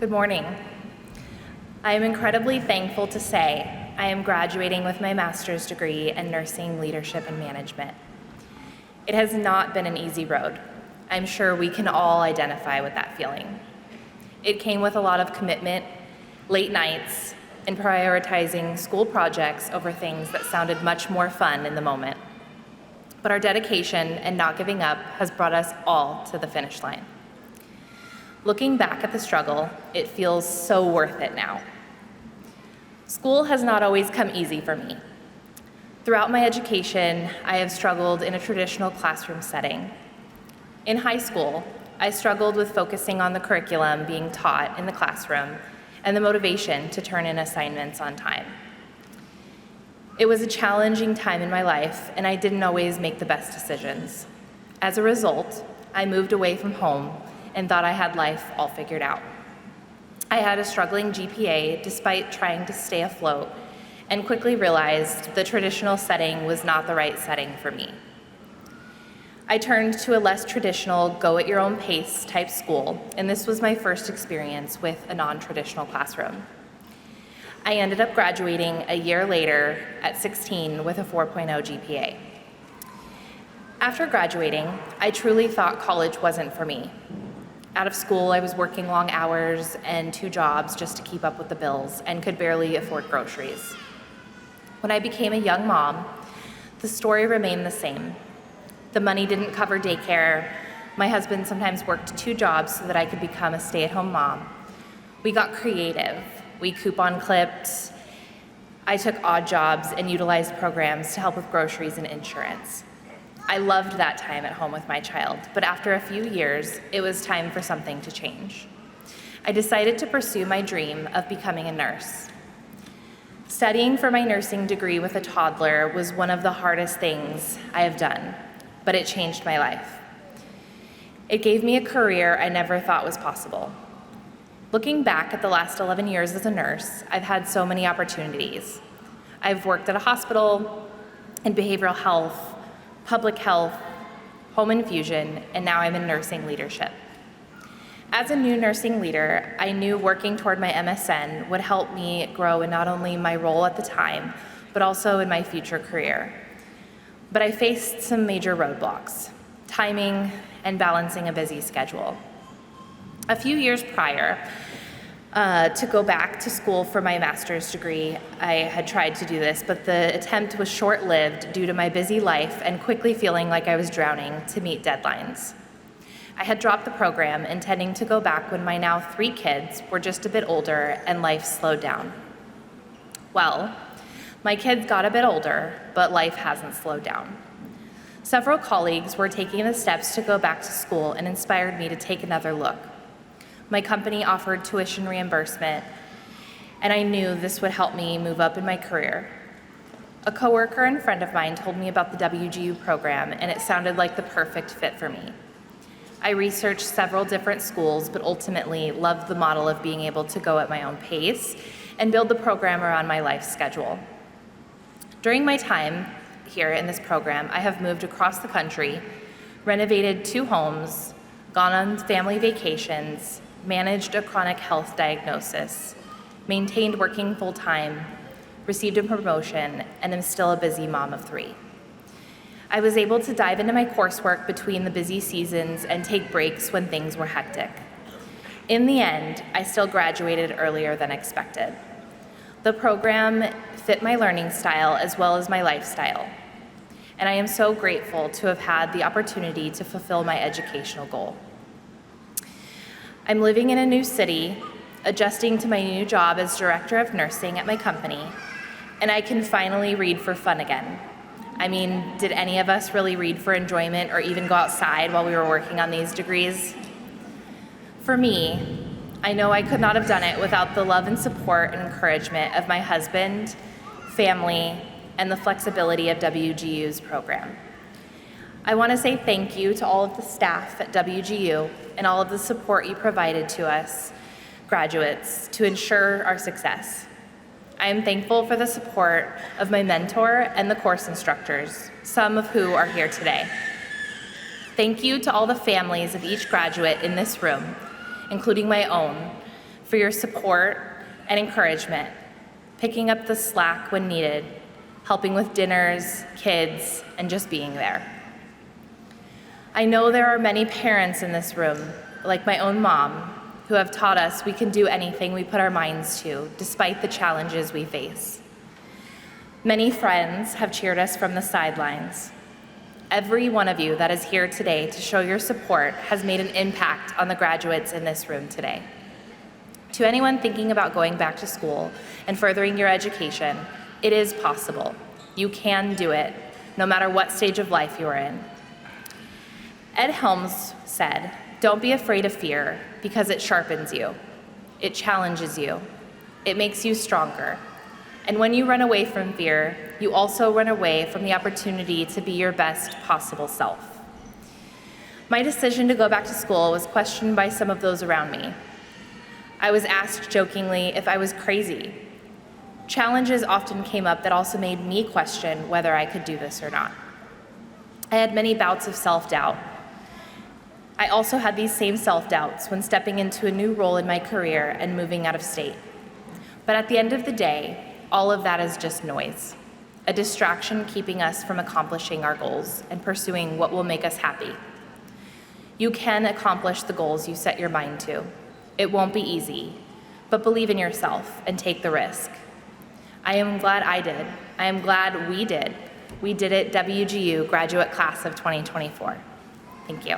Good morning. I am incredibly thankful to say I am graduating with my master's degree in nursing leadership and management. It has not been an easy road. I'm sure we can all identify with that feeling. It came with a lot of commitment, late nights, and prioritizing school projects over things that sounded much more fun in the moment. But our dedication and not giving up has brought us all to the finish line. Looking back at the struggle, it feels so worth it now. School has not always come easy for me. Throughout my education, I have struggled in a traditional classroom setting. In high school, I struggled with focusing on the curriculum being taught in the classroom and the motivation to turn in assignments on time. It was a challenging time in my life, and I didn't always make the best decisions. As a result, I moved away from home and thought I had life all figured out. I had a struggling GPA despite trying to stay afloat, and quickly realized the traditional setting was not the right setting for me. I turned to a less traditional, go-at-your-own-pace type school, and this was my first experience with a non-traditional classroom. I ended up graduating a year later at 16 with a 4.0 GPA. After graduating, I truly thought college wasn't for me. Out of school, I was working long hours and 2 jobs just to keep up with the bills and could barely afford groceries. When I became a young mom, the story remained the same. The money didn't cover daycare. My husband sometimes worked 2 jobs so that I could become a stay-at-home mom. We got creative. We coupon clipped. I took odd jobs and utilized programs to help with groceries and insurance. I loved that time at home with my child, but after a few years, it was time for something to change. I decided to pursue my dream of becoming a nurse. Studying for my nursing degree with a toddler was one of the hardest things I have done, but it changed my life. It gave me a career I never thought was possible. Looking back at the last 11 years as a nurse, I've had so many opportunities. I've worked at a hospital, in behavioral health, public health, home infusion, and now I'm in nursing leadership. As a new nursing leader, I knew working toward my MSN would help me grow in not only my role at the time, but also in my future career. But I faced some major roadblocks, timing and balancing a busy schedule. A few years prior, to go back to school for my master's degree, I had tried to do this, but the attempt was short-lived due to my busy life and quickly feeling like I was drowning to meet deadlines. I had dropped the program, intending to go back when my now 3 kids were just a bit older and life slowed down. Well, my kids got a bit older, but life hasn't slowed down. Several colleagues were taking the steps to go back to school and inspired me to take another look. My company offered tuition reimbursement, and I knew this would help me move up in my career. A coworker and friend of mine told me about the WGU program, and it sounded like the perfect fit for me. I researched several different schools, but ultimately loved the model of being able to go at my own pace and build the program around my life schedule. During my time here in this program, I have moved across the country, renovated 2 homes, gone on family vacations, managed a chronic health diagnosis, maintained working full-time, received a promotion, and am still a busy mom of 3. I was able to dive into my coursework between the busy seasons and take breaks when things were hectic. In the end, I still graduated earlier than expected. The program fit my learning style as well as my lifestyle, and I am so grateful to have had the opportunity to fulfill my educational goal. I'm living in a new city, adjusting to my new job as director of nursing at my company, and I can finally read for fun again. I mean, did any of us really read for enjoyment or even go outside while we were working on these degrees? For me, I know I could not have done it without the love and support and encouragement of my husband, family, and the flexibility of WGU's program. I want to say thank you to all of the staff at WGU and all of the support you provided to us graduates to ensure our success. I am thankful for the support of my mentor and the course instructors, some of who are here today. Thank you to all the families of each graduate in this room, including my own, for your support and encouragement, picking up the slack when needed, helping with dinners, kids, and just being there. I know there are many parents in this room, like my own mom, who have taught us we can do anything we put our minds to, despite the challenges we face. Many friends have cheered us from the sidelines. Every one of you that is here today to show your support has made an impact on the graduates in this room today. To anyone thinking about going back to school and furthering your education, it is possible. You can do it, no matter what stage of life you are in. Ed Helms said, "Don't be afraid of fear, because it sharpens you. It challenges you. It makes you stronger. And when you run away from fear, you also run away from the opportunity to be your best possible self." My decision to go back to school was questioned by some of those around me. I was asked jokingly if I was crazy. Challenges often came up that also made me question whether I could do this or not. I had many bouts of self-doubt. I also had these same self-doubts when stepping into a new role in my career and moving out of state. But at the end of the day, all of that is just noise, a distraction keeping us from accomplishing our goals and pursuing what will make us happy. You can accomplish the goals you set your mind to. It won't be easy, but believe in yourself and take the risk. I am glad I did. I am glad we did. We did it, WGU graduate class of 2024. Thank you.